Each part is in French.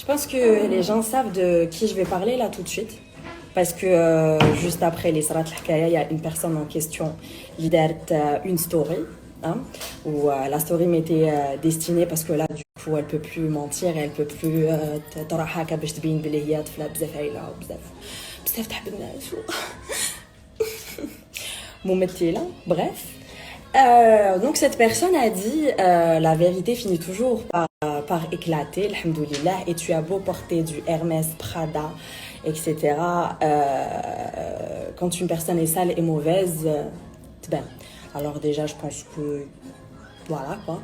Je pense que les gens savent de qui je vais parler là tout de suite. Parce que juste après les Sarat al-Hkaya, il y a une personne en question qui a une story. Hein, où la story m'était destinée parce que là, du coup, elle peut plus mentir et elle peut plus تراها باش تبين بلي هي طفله بزاف عايله وبزاف بزاف تحب الناس ممثله bref. Donc cette personne a dit la vérité finit toujours par éclater, alhamdoulilah, et tu as beau porter du Hermès, Prada, etc. Quand une personne est sale et mauvaise, ben, alors déjà je pense que voilà quoi.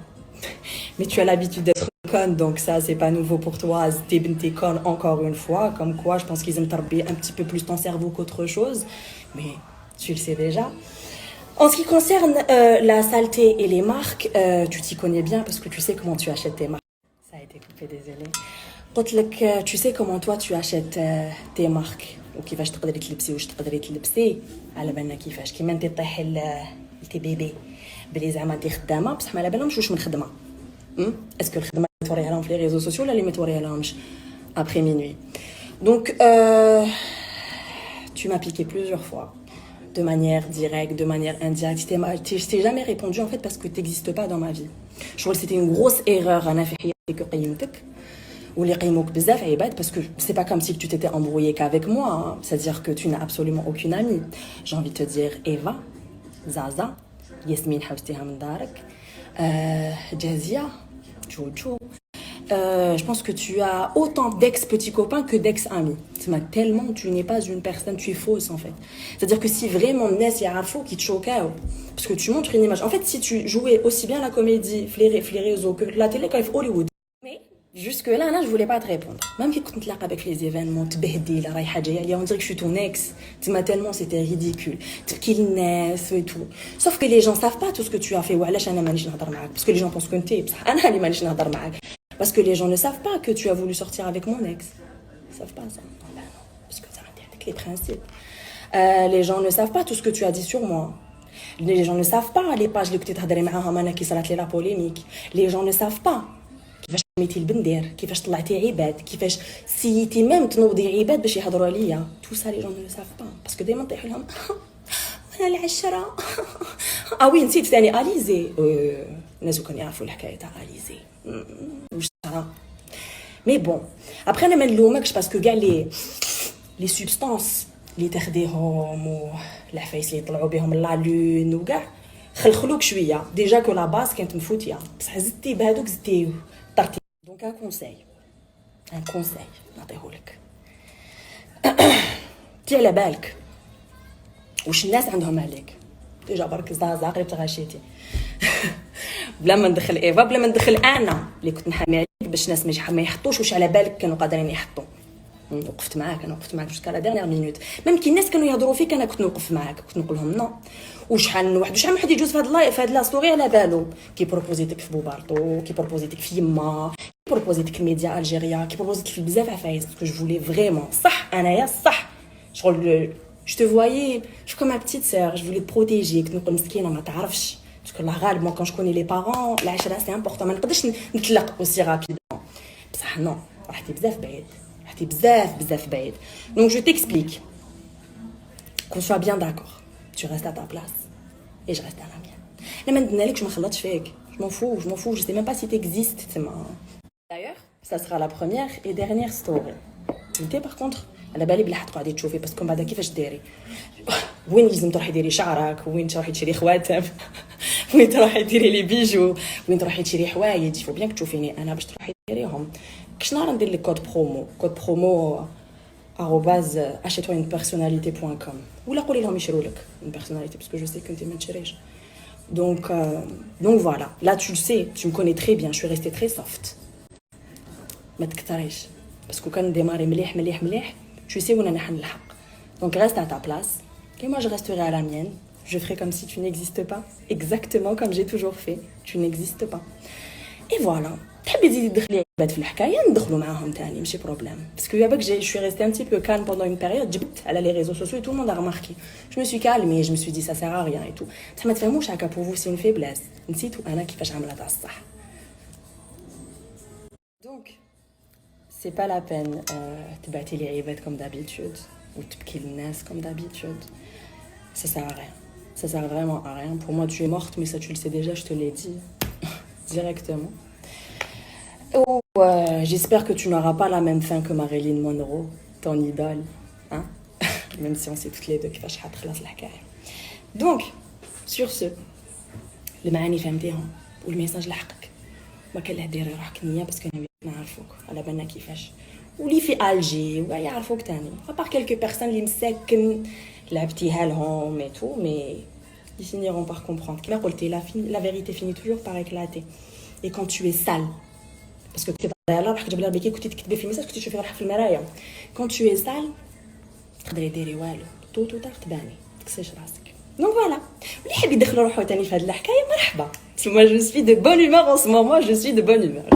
Mais tu as l'habitude d'être conne, donc ça c'est pas nouveau pour toi. T'es conne encore une fois, comme quoi je pense qu'ils aiment tarber un petit peu plus ton cerveau qu'autre chose, mais tu le sais déjà. En ce qui concerne la saleté et les marques, tu t'y connais bien parce que tu sais comment tu achètes tes marques. Ça a été coupé, désolé. Tu sais comment toi tu achètes tes marques وكيفاش تقدري تلبسي واش تقدري تلبسي على بالنا كيفاش كيما انت طيحي لتي بيبي بلي زعما انت خدامه بصح ما على بالهمش واش من خدمه اسكو الخدمه اللي توريها لهم في لي ريزو سوسيو ولا اللي ما توريها لهمش après minuit. Donc tu m'as piqué plusieurs fois de manière directe, de manière indirecte. Je t'ai jamais répondu en fait parce que tu n'existes pas dans ma vie. Je trouve que c'était une grosse erreur à que قيمتك واللي قيموك بزاف عباد parce que c'est pas comme si tu t'étais embrouillé qu'avec moi, hein. C'est-à-dire que tu n'as absolument aucune amie. J'ai envie de te dire Eva, Zaza, Yasmine حوستيها من دارك, Jazia, Jojo. Je pense que tu as autant d'ex-petits copains que d'ex-amis. Tellement tu n'es pas une personne, tu es fausse en fait. C'est-à-dire que si vraiment Nes Yarafo qui te choque, parce que tu montres une image. En fait, si tu jouais aussi bien la comédie, les réseaux que la télé quand il faut Hollywood. Mais jusque-là, là, je voulais pas te répondre. Même quand tu te avec les événements, tu behdi, la raïha on dirait que je suis ton ex. Tellement c'était ridicule. Qu'il naisse et tout. Sauf que les gens savent pas tout ce que tu as fait. Parce que les gens pensent que tu es. Parce que les gens ne savent pas que tu as voulu sortir avec mon ex. Ils savent pas ça. Ben non, parce que ça m'intéresse avec les principes. Les gens ne savent pas tout ce que tu as dit sur moi. Les gens ne savent pas les pages que tu as dit qui salat la polémique. Les gens ne savent pas. كيفاش ميتي البندير كيفاش طلعتي عباد كيفاش سيتي ميم تنوضي عباد باش يهضروا عليا تو سا لي جون نو ساف با باسكو ديما نطيح لهم انا العشره وي نسيت ثاني اليزي الناس كانوا يعرفوا الحكايه تاع اليزي واش صرا مي بون ابخي انا ما نلومكش باسكو كاع لي سوبستانس اللي تاخديهم والعفايس اللي يطلعوا بهم لا لون وكاع خلخلوك شويه ديجا كو لا باس كانت مفوتيه بصح زدتي بهذوك زدتي طرتي دونك ان كونساي نعطيهولك تي على بالك واش الناس عندهم عليك ديجا برك زازا قريب تغاشيتي بلا ما ندخل ايفا بلا ما ندخل انا اللي كنت نحامي عليك باش الناس ما يحطوش واش على بالك كانوا قادرين يحطوا وقفت معاك جوسكا لا ديرنيير مينوت ميم كي الناس كانوا يهضروا فيك انا كنت نوقف معاك كنت نقول لهم نو وشحال واحد يجوز في هاد اللايف في هاد لا ستوري على بالو كي بروبوزيتك في بوبارطو كي بروبوزيتك في يما كي بروبوزيتك الميديا الجيريا كي بروبوزيتك في بزاف عفايس باسكو جو فولي فريمون صح انايا صح شغل je te voyais je suis comme ma petite sœur je voulais te protéger كنت نقول مسكينه ما تعرفش باسكو لا غالبا كون جو كوني لي بارون العشره سي امبورطون ما نقدرش نطلق اوسي رابيدمون بصح نو رحتي بزاف بعيد بزاف بعيد donc je t'explique qu'on soit bien d'accord tu restes à ta place et je reste à la mienne لما ندنالك ما خلطش فيك je m'en fous je sais même pas si t'existes d'ailleurs ça sera la première et dernière story انت par contre على بالي بلي حتقعدي تشوفي باسكو بعدا كيفاش ديري وين لازم تروحي ديري شعرك وين تروحي تشري خواتم وين تروحي ديري لي بيجو وين تروحي تشري حوايج فو بيان تشوفيني انا باش تروحي ديريهم كش نهار ندير لك كود برومو @achète-toi-une-personnalité.com ولا قولي لهم يشروا لك une personnalité parce que je sais que انت ما تشريش donc voilà là tu le sais tu me connais très bien je suis restée très soft ما تكثريش باسكو كان ديماري مليح tu sais وين انا حنلحق donc reste à ta place et moi je resterai à la mienne je ferai comme si tu n'existes pas exactement comme j'ai toujours fait tu n'existes pas et voilà تحبي تزيدي تدخلي عباد في الحكايه ندخلوا معاهم ثاني ماشي بروبليم باسكو يا باك je suis restée un petit peu calme pendant une période جبت على les réseaux sociaux et tout le monde a remarqué je me suis calmée je me suis dit ça sert à rien et tout بصح ما تفهموش هكا pour vous c'est une faiblesse نسيتوا انا كيفاش عملتها الصح donc c'est pas la peine de battre les rivets comme d'habitude ou de piquer le nez comme d'habitude. Ça sert à rien. Ça sert vraiment à rien. Pour moi, tu es morte, mais ça, tu le sais déjà, je te l'ai dit directement. Oh, j'espère que tu n'auras pas la même fin que Marilyn Monroe, ton idole. Hein? Même si on sait toutes les deux qu'il va se faire. Donc, sur ce, le maani فهمتيهم والميساج لحقك ما كان له ديري روحك نيه باسكو انا نعرفوك على بالنا كيفاش واللي في الجي ويعرفوك تاني ابار كيلكو بيرسون اللي مساكن لعبتيها لهم et tout mais ils finiront par comprendre كما قلتي la vérité finit toujours par éclater et quand tu es sale parce que tu es là راح جاب لها بكي كنتي تكتبي في الميساج كنتي تشوفي روحك في المرايه quand tu es sale تقدري ديري والو تو تباني تكسيش راسك. Donc voilà. واللي يحب يدخل روحو تاني في هاد الحكايه مرحبا. Moi je suis de bonne humeur en ce moment, je suis de bonne humeur.